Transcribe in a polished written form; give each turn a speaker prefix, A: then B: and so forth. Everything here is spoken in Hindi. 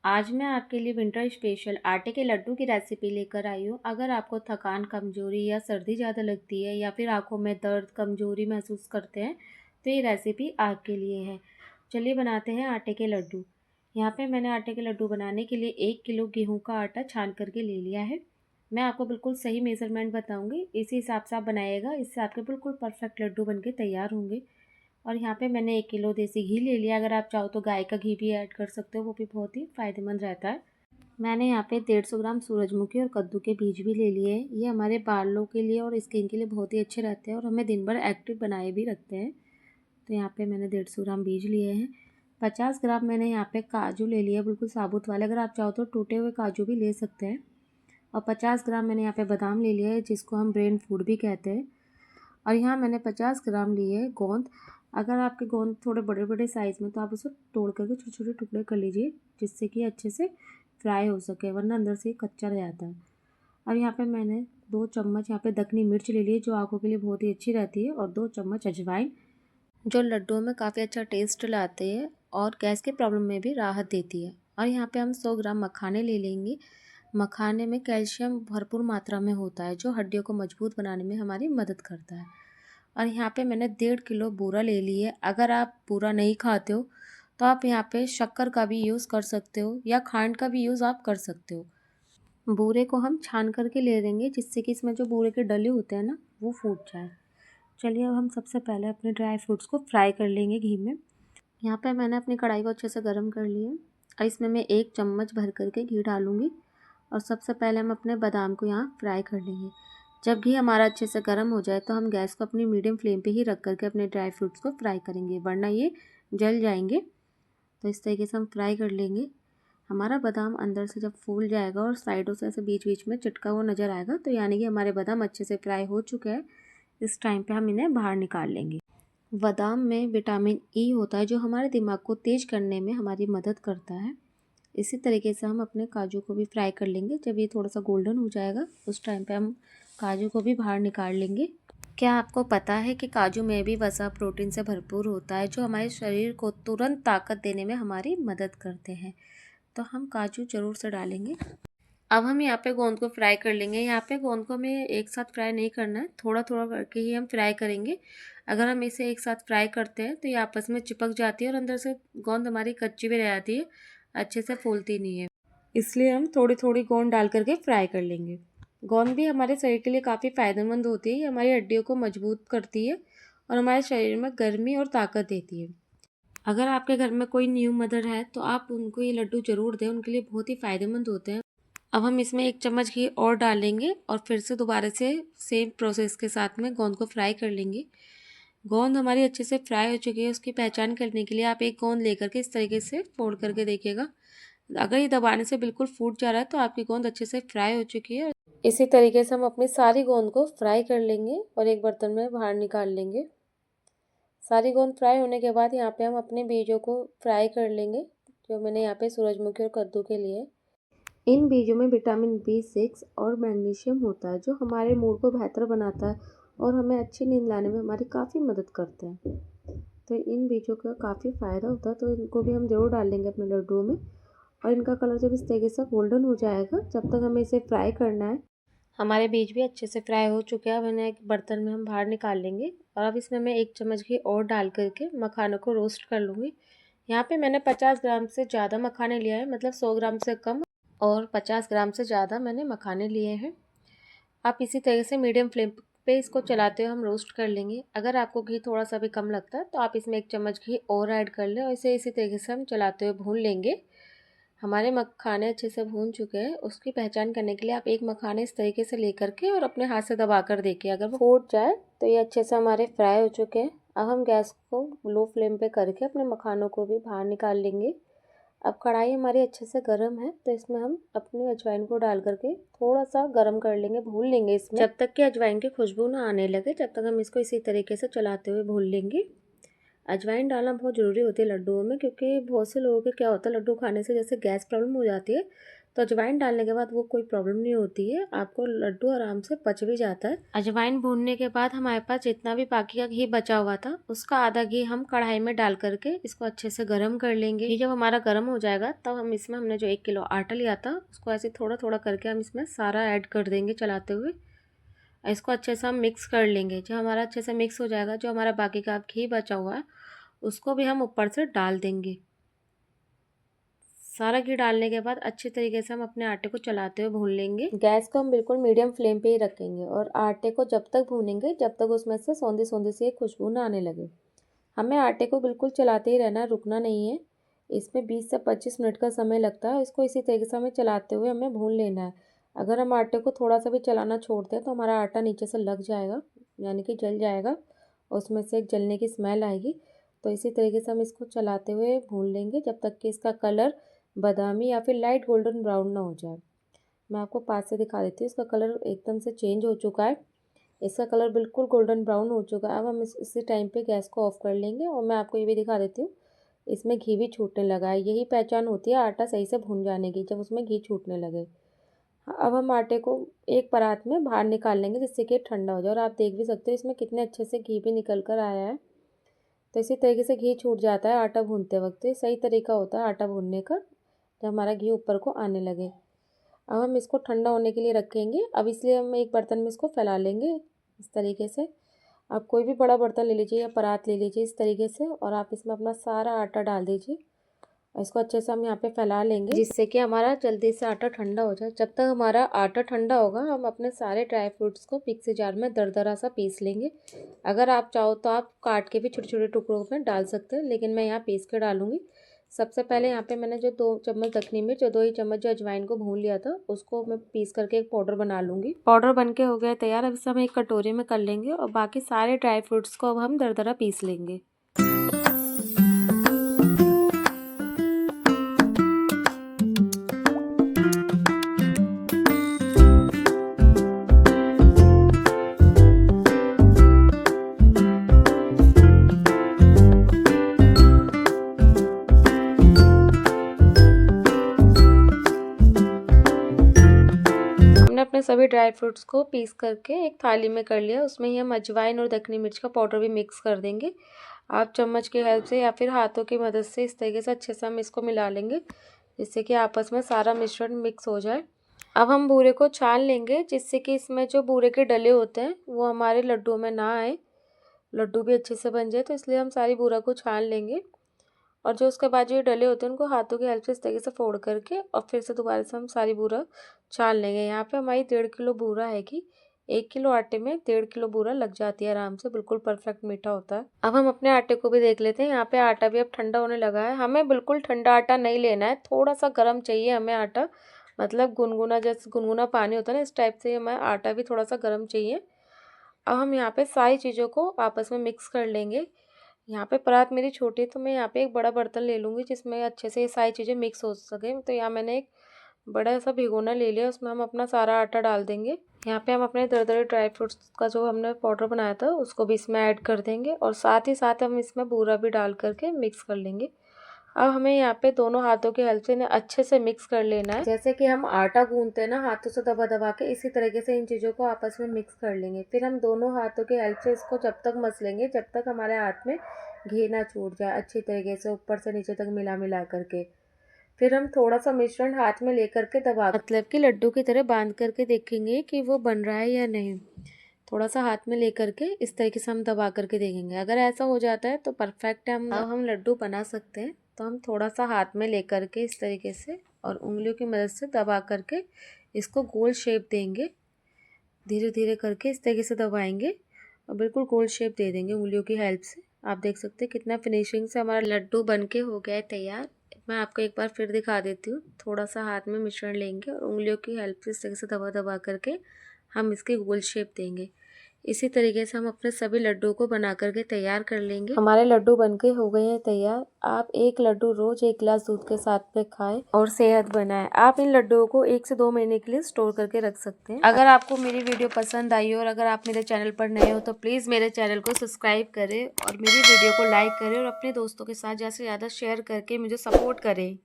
A: आज मैं आपके लिए विंटर स्पेशल आटे के लड्डू की रेसिपी लेकर आई हूँ। अगर आपको थकान, कमज़ोरी या सर्दी ज़्यादा लगती है या फिर आंखों में दर्द, कमज़ोरी महसूस करते हैं तो ये रेसिपी आपके लिए है। चलिए बनाते हैं आटे के लड्डू। यहाँ पे मैंने आटे के लड्डू बनाने के लिए 1 किलो गेहूँ का आटा छान करके ले लिया है। मैं आपको बिल्कुल सही मेज़रमेंट बताऊँगी, इसी हिसाब से आप बनाइएगा, इससे आपके बिल्कुल परफेक्ट लड्डू बन के तैयार होंगे। और यहाँ पे मैंने 1 किलो देसी घी ले लिया। अगर आप चाहो तो गाय का घी भी ऐड कर सकते हो, वो भी बहुत ही फ़ायदेमंद रहता है। मैंने यहाँ पे 150 ग्राम सूरजमुखी और कद्दू के बीज भी ले लिए हैं। ये हमारे बालों के लिए और स्किन के लिए बहुत ही अच्छे रहते हैं और हमें दिन भर एक्टिव बनाए भी रखते हैं। तो यहाँ पे मैंने 150 ग्राम बीज लिए हैं। 50 ग्राम मैंने यहाँ पे काजू ले लिया, बिल्कुल साबुत वाले। अगर आप चाहो तो टूटे हुए काजू भी ले सकते हैं। और 50 ग्राम मैंने यहाँ पे बादाम ले लिया है, जिसको हम ब्रेन फूड भी कहते हैं। और यहाँ मैंने 50 ग्राम लिए है गोंद। अगर आपके गोंद थोड़े बड़े बड़े साइज़ में तो आप उसे तोड़ करके छोटे छोटे टुकड़े कर लीजिए, जिससे कि अच्छे से फ्राई हो सके, वरना अंदर से कच्चा रह जाता है। और यहाँ पे मैंने 2 चम्मच यहाँ पे दखनी मिर्च ले ली है, जो आँखों के लिए बहुत ही अच्छी रहती है। और 2 चम्मच अजवाइन, जो लड्डुओं में काफ़ी अच्छा टेस्ट लाते हैं और गैस की प्रॉब्लम में भी राहत देती है। और यहाँ पे हम 100 ग्राम मखाने ले लेंगे। मखाने में कैल्शियम भरपूर मात्रा में होता है, जो हड्डियों को मजबूत बनाने में हमारी मदद करता है। और यहाँ पे मैंने 1.5 किलो बूरा ले ली है। अगर आप बूरा नहीं खाते हो तो आप यहाँ पे शक्कर का भी यूज़ कर सकते हो या खांड का भी यूज़ आप कर सकते हो। बूरे को हम छान करके ले लेंगे, जिससे कि इसमें जो बूरे के डले होते हैं ना, वो फूट जाए। चलिए अब हम सबसे पहले अपने ड्राई फ्रूट्स को फ्राई कर लेंगे घी में। यहाँ पे मैंने अपनी कढ़ाई को अच्छे से गर्म कर लिया और इसमें मैं 1 चम्मच भर करके घी डालूँगी। और सबसे पहले हम अपने बादाम को यहाँ फ्राई कर लेंगे। जब घी हमारा अच्छे से गर्म हो जाए तो हम गैस को अपनी मीडियम फ्लेम पे ही रख करके अपने ड्राई फ्रूट्स को फ्राई करेंगे, वरना ये जल जाएंगे। तो इस तरीके से हम फ्राई कर लेंगे। हमारा बादाम अंदर से जब फूल जाएगा और साइडों से ऐसे बीच बीच में चिटका हुआ नज़र आएगा, तो यानी कि हमारे बादाम अच्छे से फ्राई हो चुके हैं। इस टाइम पे हम इन्हें बाहर निकाल लेंगे। बादाम में विटामिन ई होता है, जो हमारे दिमाग को तेज करने में हमारी मदद करता है। इसी तरीके से हम अपने काजू को भी फ्राई कर लेंगे। जब ये थोड़ा सा गोल्डन हो जाएगा उस टाइम पे हम काजू को भी बाहर निकाल लेंगे। क्या आपको पता है कि काजू में भी वसा प्रोटीन से भरपूर होता है, जो हमारे शरीर को तुरंत ताकत देने में हमारी मदद करते हैं। तो हम काजू ज़रूर से डालेंगे। अब हम यहाँ पे गोंद को फ्राई कर लेंगे। यहाँ पे गोंद को हमें एक साथ फ्राई नहीं करना है, थोड़ा थोड़ा करके ही हम फ्राई करेंगे। अगर हम इसे एक साथ फ्राई करते हैं तो ये आपस में चिपक जाती है और अंदर से गोंद हमारी कच्ची भी रह जाती है, अच्छे से फूलती नहीं है। इसलिए हम थोड़ी थोड़ी गोंद डाल करके फ्राई कर लेंगे। गोंद भी हमारे शरीर के लिए काफ़ी फ़ायदेमंद होती है। ये हमारी हड्डियों को मजबूत करती है और हमारे शरीर में गर्मी और ताकत देती है। अगर आपके घर में कोई न्यू मदर है तो आप उनको ये लड्डू ज़रूर दें, उनके लिए बहुत ही फ़ायदेमंद होते हैं। अब हम इसमें 1 चम्मच घी और डालेंगे और फिर से दोबारा से सेम प्रोसेस के साथ में गोंद को फ्राई कर लेंगे। गोंद हमारी अच्छे से फ्राई हो चुकी है। उसकी पहचान करने के लिए आप एक गोंद लेकर के इस तरीके से फोल्ड करके देखिएगा। अगर ये दबाने से बिल्कुल फूट जा रहा है तो आपकी गोंद अच्छे से फ्राई हो चुकी है। इसी तरीके से हम अपनी सारी गोंद को फ्राई कर लेंगे और एक बर्तन में बाहर निकाल लेंगे। सारी गोंद फ्राई होने के बाद यहाँ पे हम अपने बीजों को फ्राई कर लेंगे, जो मैंने यहाँ पे सूरजमुखी और कद्दू के लिए। इन बीजों में विटामिन B6 और मैग्नीशियम होता है, जो हमारे मूड को बेहतर बनाता है और हमें अच्छी नींद लाने में हमारी काफ़ी मदद करते हैं। तो इन बीजों का काफ़ी फ़ायदा होता है, तो इनको भी हम ज़रूर डाल लेंगे अपने लड्डुओं में। और इनका कलर जब इस तरीके से गोल्डन हो जाएगा, जब तक हमें इसे फ्राई करना है। हमारे बीज भी अच्छे से फ्राई हो चुके हैं। अब इन्हें एक बर्तन में हम बाहर निकाल लेंगे और अब इसमें मैं 1 चम्मच घी और डाल करके मखानों को रोस्ट कर लूँगी। यहाँ पे मैंने 50 ग्राम से ज़्यादा मखाने लिया है, मतलब 100 ग्राम से कम, और 50 ग्राम से ज़्यादा मैंने मखाने लिए हैं। आप इसी तरह से मीडियम फ्लेम पे इसको चलाते हुए हम रोस्ट कर लेंगे। अगर आपको घी थोड़ा सा भी कम लगता है तो आप इसमें 1 चम्मच घी और ऐड कर लें और इसे इसी तरीके से हम चलाते हुए भून लेंगे। हमारे मखाने अच्छे से भून चुके हैं। उसकी पहचान करने के लिए आप एक मखाने इस तरीके से लेकर के और अपने हाथ से दबा कर देखिए, अगर वो फूट जाए तो ये अच्छे से हमारे फ्राई हो चुके हैं। अब हम गैस को लो फ्लेम पे करके अपने मखानों को भी बाहर निकाल लेंगे। अब कढ़ाई हमारी अच्छे से गर्म है, तो इसमें हम अपनी अजवाइन को डाल करके थोड़ा सा गर्म कर लेंगे, भून लेंगे इसमें जब तक कि अजवाइन की खुशबू ना आने लगे। जब तक हम इसको इसी तरीके से चलाते हुए भून लेंगे। अजवाइन डालना बहुत ज़रूरी होती है लड्डुओं में, क्योंकि बहुत से लोगों के क्या होता है, लड्डू खाने से जैसे गैस प्रॉब्लम हो जाती है, तो अजवाइन डालने के बाद वो कोई प्रॉब्लम नहीं होती है, आपको लड्डू आराम से पच भी जाता है। अजवाइन भूनने के बाद हमारे पास जितना भी बाकी का घी बचा हुआ था उसका आधा घी हम कढ़ाई में डाल करके इसको अच्छे से गर्म कर लेंगे। घी जब हमारा गर्म हो जाएगा तब हम इसमें हमने जो 1 किलो आटा लिया था उसको ऐसे थोड़ा थोड़ा करके हम इसमें सारा ऐड कर देंगे चलाते हुए। इसको अच्छे से हम मिक्स कर लेंगे। जब हमारा अच्छे से मिक्स हो जाएगा, जो हमारा बाकी का घी बचा हुआ है उसको भी हम ऊपर से डाल देंगे। सारा घी डालने के बाद अच्छे तरीके से हम अपने आटे को चलाते हुए भून लेंगे। गैस को हम बिल्कुल मीडियम फ्लेम पे ही रखेंगे और आटे को जब तक भूनेंगे जब तक उसमें से सौंधी सौंधी सी एक खुशबू ना आने लगे। हमें आटे को बिल्कुल चलाते ही रहना है, रुकना नहीं है। इसमें 20 से 25 मिनट का समय लगता है। इसको इसी तरीके से हमें चलाते हुए हमें भून लेना है। अगर हम आटे को थोड़ा सा भी चलाना छोड़ते हैं तो हमारा आटा नीचे से लग जाएगा, यानी कि जल जाएगा और उसमें से एक जलने की स्मेल आएगी। तो इसी तरीके से हम इसको चलाते हुए भून लेंगे जब तक कि इसका कलर बादामी या फिर लाइट गोल्डन ब्राउन ना हो जाए। मैं आपको पास से दिखा देती हूँ। इसका कलर एकदम से चेंज हो चुका है, इसका कलर बिल्कुल गोल्डन ब्राउन हो चुका है। अब हम इसी टाइम पे गैस को ऑफ कर लेंगे और मैं आपको ये भी दिखा देती हूँ, इसमें घी भी छूटने लगा है। यही पहचान होती है आटा सही से भून जाने की, जब उसमें घी छूटने लगे। अब हम आटे को एक परात में बाहर निकाल लेंगे जिससे कि ठंडा हो जाए। और आप देख भी सकते हो इसमें कितने अच्छे से घी भी निकल कर आया है। तो इसी तरीके से घी छूट जाता है आटा भूनते वक्त। ये सही तरीका होता है आटा भूनने का, जब हमारा घी ऊपर को आने लगे। अब हम इसको ठंडा होने के लिए रखेंगे। अब इसलिए हम एक बर्तन में इसको फैला लेंगे इस तरीके से। आप कोई भी बड़ा बर्तन ले लीजिए या परात ले लीजिए इस तरीके से, और आप इसमें अपना सारा आटा डाल दीजिए। इसको अच्छे से हम यहाँ पे फैला लेंगे जिससे कि हमारा जल्दी से आटा ठंडा हो जाए। जब तक हमारा आटा ठंडा होगा हम अपने सारे ड्राई फ्रूट्स को मिक्सी जार में दरदरा सा पीस लेंगे। अगर आप चाहो तो आप काट के भी छोटे छोटे टुकड़ों में डाल सकते हैं, लेकिन मैं यहाँ पीस के डालूंगी। सबसे पहले यहाँ पे मैंने जो 2 चम्मच दखनी मिर्च और 2 ही चम्मच जो अजवाइन को भून लिया था उसको मैं पीस करके एक पाउडर बना लूँगी। पाउडर बन के हो गया तैयार। अब इसे हम एक कटोरी में कर लेंगे और बाकी सारे ड्राई फ्रूट्स को अब हम दरदरा पीस लेंगे। अपने सभी ड्राई फ्रूट्स को पीस करके एक थाली में कर लिया। उसमें ही हम अजवाइन और दखनी मिर्च का पाउडर भी मिक्स कर देंगे। आप चम्मच की हेल्प से या फिर हाथों की मदद से इस तरीके से अच्छे से हम इसको मिला लेंगे जिससे कि आपस में सारा मिश्रण मिक्स हो जाए। अब हम बूरे को छान लेंगे जिससे कि इसमें जो बूरे के डले होते हैं वो हमारे लड्डुओं में ना आए, लड्डू भी अच्छे से बन जाए। तो इसलिए हम सारी बूरा को छान लेंगे और जो उसके बाद जो ये डले होते हैं उनको हाथों की हेल्प से इस तरीके से फोड़ करके और फिर से दोबारा से हम सारी बूरा छान लेंगे। यहाँ पे हमारी 1.5 किलो बूरा है कि 1 किलो आटे में 1.5 किलो बूरा लग जाती है आराम से, बिल्कुल परफेक्ट मीठा होता है। अब हम अपने आटे को भी देख लेते हैं। यहाँ पे आटा भी अब ठंडा होने लगा है। हमें बिल्कुल ठंडा आटा नहीं लेना है, थोड़ा सा गर्म चाहिए हमें आटा, मतलब गुनगुना, जैसे गुनगुना पानी होता है ना इस टाइप से हमें आटा भी थोड़ा सा गर्म चाहिए। अब हम यहाँ पे सारी चीज़ों को आपस में मिक्स कर लेंगे। यहाँ पे परात मेरी छोटी है तो मैं यहाँ पे एक बड़ा बर्तन ले लूँगी जिसमें अच्छे से ये सारी चीज़ें मिक्स हो सके। तो यहाँ मैंने एक बड़ा सा भिगोना ले लिया, उसमें हम अपना सारा आटा डाल देंगे। यहाँ पे हम अपने दरदरे ड्राई फ्रूट्स का जो हमने पाउडर बनाया था उसको भी इसमें ऐड कर देंगे और साथ ही साथ हम इसमें बूरा भी डाल करके मिक्स कर लेंगे। अब हमें यहाँ पे दोनों हाथों की हेल्प से इन्हें अच्छे से मिक्स कर लेना है। जैसे कि हम आटा गूंथते हैं ना हाथों से दबा दबा के, इसी तरीके से इन चीज़ों को आपस में मिक्स कर लेंगे। फिर हम दोनों हाथों की हेल्प से इसको जब तक मसलेंगे जब तक हमारे हाथ में घी ना छूट जाए, अच्छी तरीके से ऊपर से नीचे तक मिला मिला करके। फिर हम थोड़ा सा मिश्रण हाथ में लेकर के दबा, मतलब कि लड्डू की तरह बांध करके देखेंगे कि वो बन रहा है या नहीं। थोड़ा सा हाथ में लेकर के इस तरीके से हम दबा करके देखेंगे। अगर ऐसा हो जाता है तो परफेक्ट है, हम लड्डू बना सकते हैं। तो हम थोड़ा सा हाथ में लेकर के इस तरीके से और उंगलियों की मदद से दबा करके इसको गोल शेप देंगे। धीरे धीरे करके इस तरीके से दबाएंगे और बिल्कुल गोल शेप दे देंगे उंगलियों की हेल्प से। आप देख सकते हैं कितना फिनिशिंग से हमारा लड्डू बन के हो गया है तैयार। मैं आपको एक बार फिर दिखा देती हूँ। थोड़ा सा हाथ में मिश्रण लेंगे और उंगलियों की हेल्प से इस तरीके से दबा दबा करके हम इसकी गोल शेप देंगे। इसी तरीके से हम अपने सभी लड्डू को बना करके तैयार कर लेंगे। हमारे लड्डू बनके हो गए हैं तैयार। आप एक लड्डू रोज 1 गिलास दूध के साथ में खाएं और सेहत बनाएं। आप इन लड्डुओं को 1 से 2 महीने के लिए स्टोर करके रख सकते हैं। अगर आपको मेरी वीडियो पसंद आई हो और अगर आप मेरे चैनल पर नए हो तो प्लीज़ मेरे चैनल को सब्सक्राइब करें और मेरी वीडियो को लाइक करें और अपने दोस्तों के साथ ज़्यादा से ज़्यादा शेयर करके मुझे सपोर्ट करें।